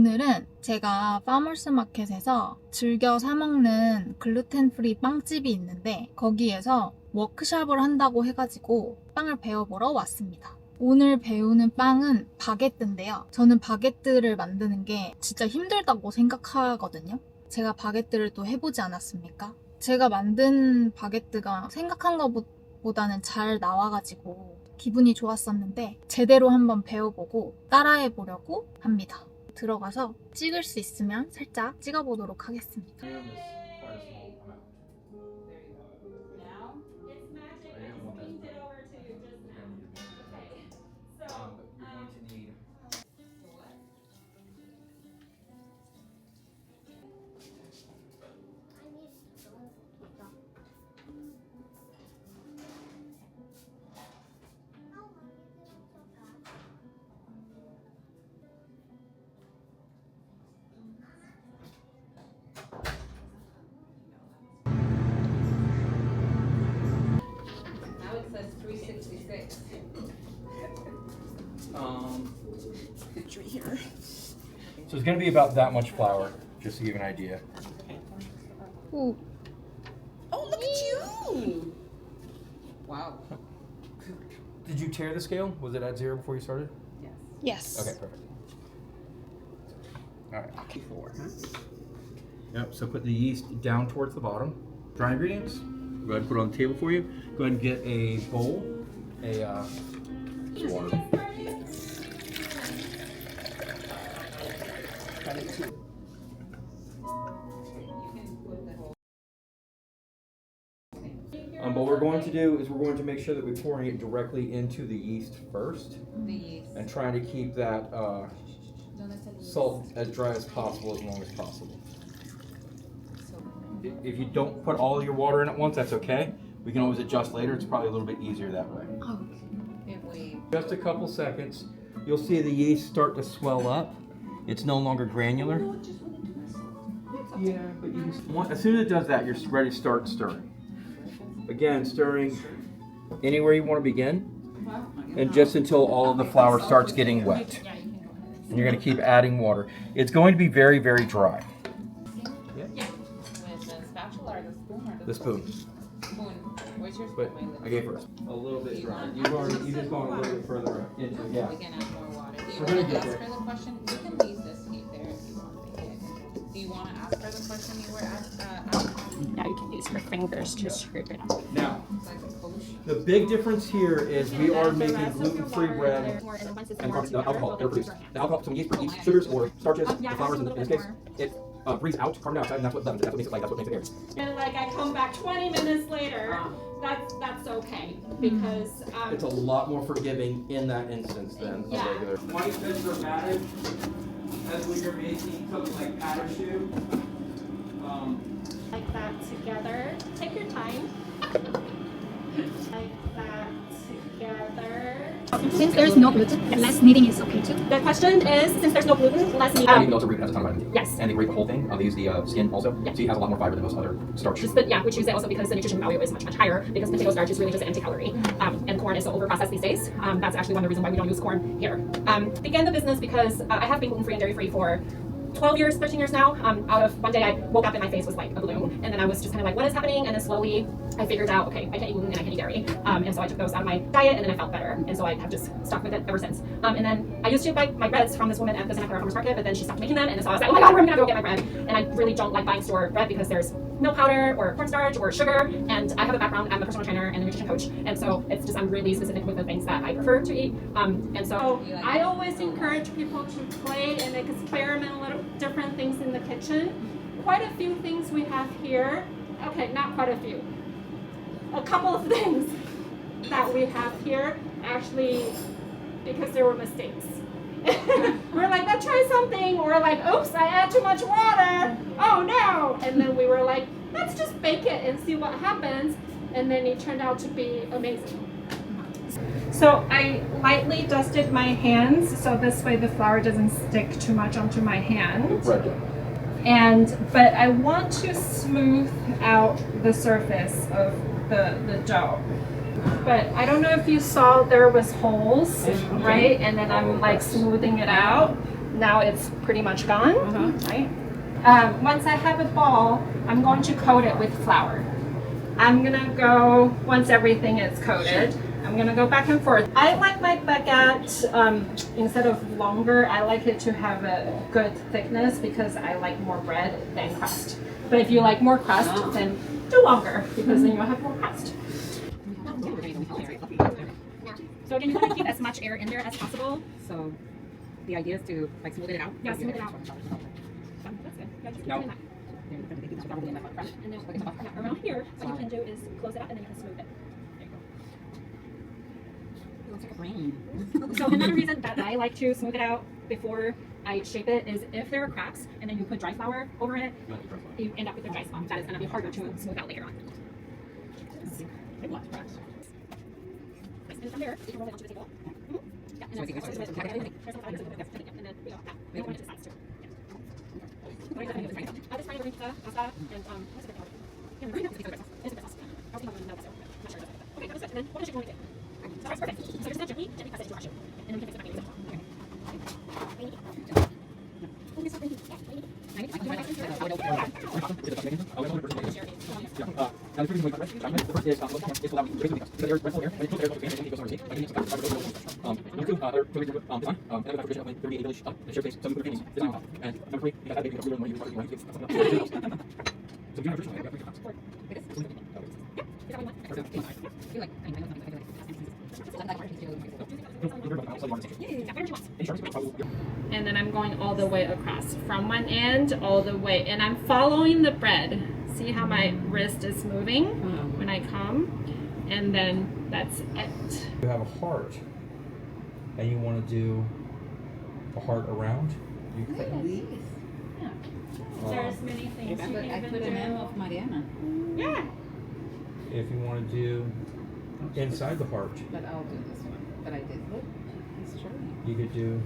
오늘은 제가 파머스 마켓에서 즐겨 사먹는 글루텐프리 빵집이 있는데 거기에서 워크숍을 한다고 해가지고 빵을 배워보러 왔습니다. 오늘 배우는 빵은 바게뜨인데요. 저는 바게뜨를 만드는 게 진짜 힘들다고 생각하거든요. 제가 바게뜨를 또 해보지 않았습니까? 제가 만든 바게뜨가 생각한 것보다는 잘 나와가지고 기분이 좋았었는데 제대로 한번 배워보고 따라해보려고 합니다. 들어가서 찍을 수 있으면 살짝 찍어보도록 하겠습니다. Picture here. So it's going to be about that much flour, just to give you an idea. 오, Oh, look at you! Wow. Did you tear the scale? Was it at 0 before you started? yes. Okay, perfect. All right. Okay, 4, huh? Yep, so put the yeast down towards the bottom. Dry ingredients, go ahead and put it on the table for you. Go ahead and get a bowl, some water. What we're going to do is we're going to make sure that we're pouring it directly into the yeast first. The yeast. And trying to keep that salt as dry as possible, as long as possible. If you don't put all your water in at once, that's okay. We can always adjust later. It's probably a little bit easier that way. If we Just a couple seconds, you'll see the yeast start to swell up. It's no longer granular. Yeah, but you can, as soon as it does that, you're ready to start stirring. Again, stirring anywhere you want to begin, and just until all of the flour starts getting wet. And you're going to keep adding water. It's going to be very, very dry. with the spatula or the spoon or The spoon. spoon. Where's your But spoon? I gave her a little bit dry. You just gone a little bit further into it. Yeah. We can add more water. Do you We're gonna want to get ask there. her the question? You can leave this heat there if you want. Do you want to ask her the question you were asking? Now you can use your fingers to scrape it up. Now, Like a potion. the big difference here is we are making gluten-free bread and the alcohol that are produced. The alcohol, some yeast, sugars or starches, the flours in this case, it breathes out carbon dioxide, and that's what leavens it. That's what makes it like. That's what makes it airy. And like I come back 20 minutes later, that's okay because It's a lot more forgiving in that instance than a Yeah. regular. White fish are batted as when you're making something like powder stew. like that together. Take your time. Like that together. Since there's no gluten, less kneading is okay too. The question is, since there's no gluten, less And even though it's a root, it has a ton of vitamin D. Yes. And they grate the whole thing. They use the skin also. Yeah. So it has a lot more fiber than most other starch. Just the, we choose it also because the nutrition value is much, much higher because potato starch is really just an empty calorie. And corn is so overprocessed these days. That's actually one of the reasons why we don't use corn here. Began the business because I have been gluten-free and dairy-free for 12 years, 13 years now. Out of one day I woke up and my face was like a balloon. And then I was just kind of like, what is happening? And then slowly I figured out, okay, I can't eat gluten and I can't eat dairy. And so I took those out of my diet and then I felt better. And so I have just stuck with it ever since. And then I used to buy my breads from this woman at the Santa Clara Farmers Market, but then she stopped making them. And so I was like, oh my God, where am I gonna go get my bread? And I really don't like buying store bread because there's milk powder or cornstarch or sugar. And I have a background, I'm a personal trainer and a nutrition coach. And so it's just, I'm really specific with the things that I prefer to eat. And so I always encourage people to play and experiment a little different things in the kitchen. Quite a few things we have here. Okay, not quite a few. A couple of things that we have here actually because there were mistakes. We're like, let's try something, or like, oops, I add too much water. Oh no! And then we were like, let's just bake it and see what happens. And then it turned out to be amazing. So I lightly dusted my hands so this way the flour doesn't stick too much onto my hand. But I want to smooth out the surface of the dough. But I don't know if you saw there was holes, right? And then I'm like smoothing it out. now it's pretty much gone, right? Once I have a ball, I'm going to coat it with flour. I'm gonna go, once everything is coated, I'm gonna go back and forth. I like my baguette, instead of longer, I like it to have a good thickness because I like more bread than crust. But if you like more crust, then do longer because then you'll have more crust. So again, you want to keep as much air in there as possible. So the idea is to like smooth it out. Yeah, smooth it out. That's good. Yeah, just keep doing that. And then around here, what you can do is close it up and then you can smooth it. There you go. It looks like a brain. So another reason that I like to smooth it out before I shape it is if there are cracks and then you put dry flour over it, you end up with a dry spot. That is going to be harder to smooth out later on. And from there, you can roll it onto the table. Yeah, and then and then we go. We want it to the sides too. I'll just try to bring the pasta and what's it called? Yeah, bring it up to the sauce. It's the sauce. I'll see how no, so not sure. Okay, that was it. And then what is it going to do? So that's perfect. So just gently press it into our shape. And then we can fix it back into the top. And then I'm going all the way across from one end all the way, and I'm following the bread. See how my wrist is moving when I come, and then that's it. You have a heart, and you want to do a heart around. You can. There's many things you can even do. of Mariana. Yeah. If you want to do inside the heart, But I'll do this one. But I did. Look, he's showing. you could do.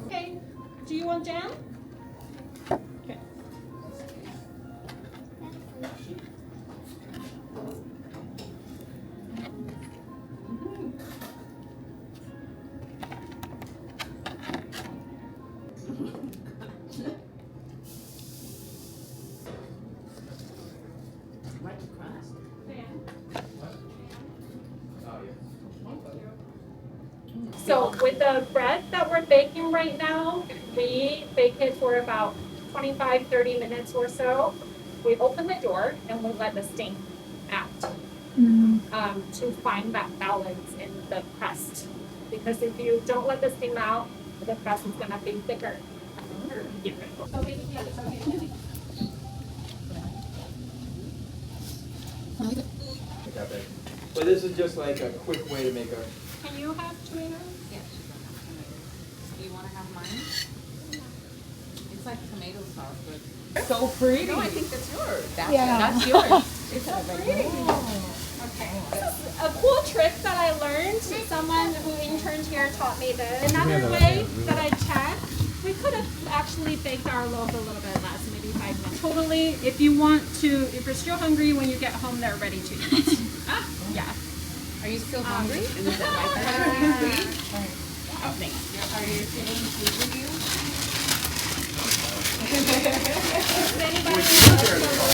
Okay. Do you want jam? Okay. So with the bread that we're baking right now, we bake it for about 25-30 minutes or so. We open the door and we let the steam out to find that balance in the crust. Because if you don't let the steam out, the crust is going to be thicker. But this is just like a quick way to make a. Can you have tomatoes? Yeah. Do you want to have mine? It's like tomato sauce, but So pretty. no, I think that's yours. That's yours. It's so pretty. A cool trick that I learned, someone who interned here taught me this. Another way that I checked, we could have actually baked our loaf a little bit less, maybe 5 minutes. Totally, if you want to, if you're still hungry when you get home, they're ready to eat. Yeah. Are you still hungry? And is that my turn? Oh, thanks. Are you feeling food with you? Does anybody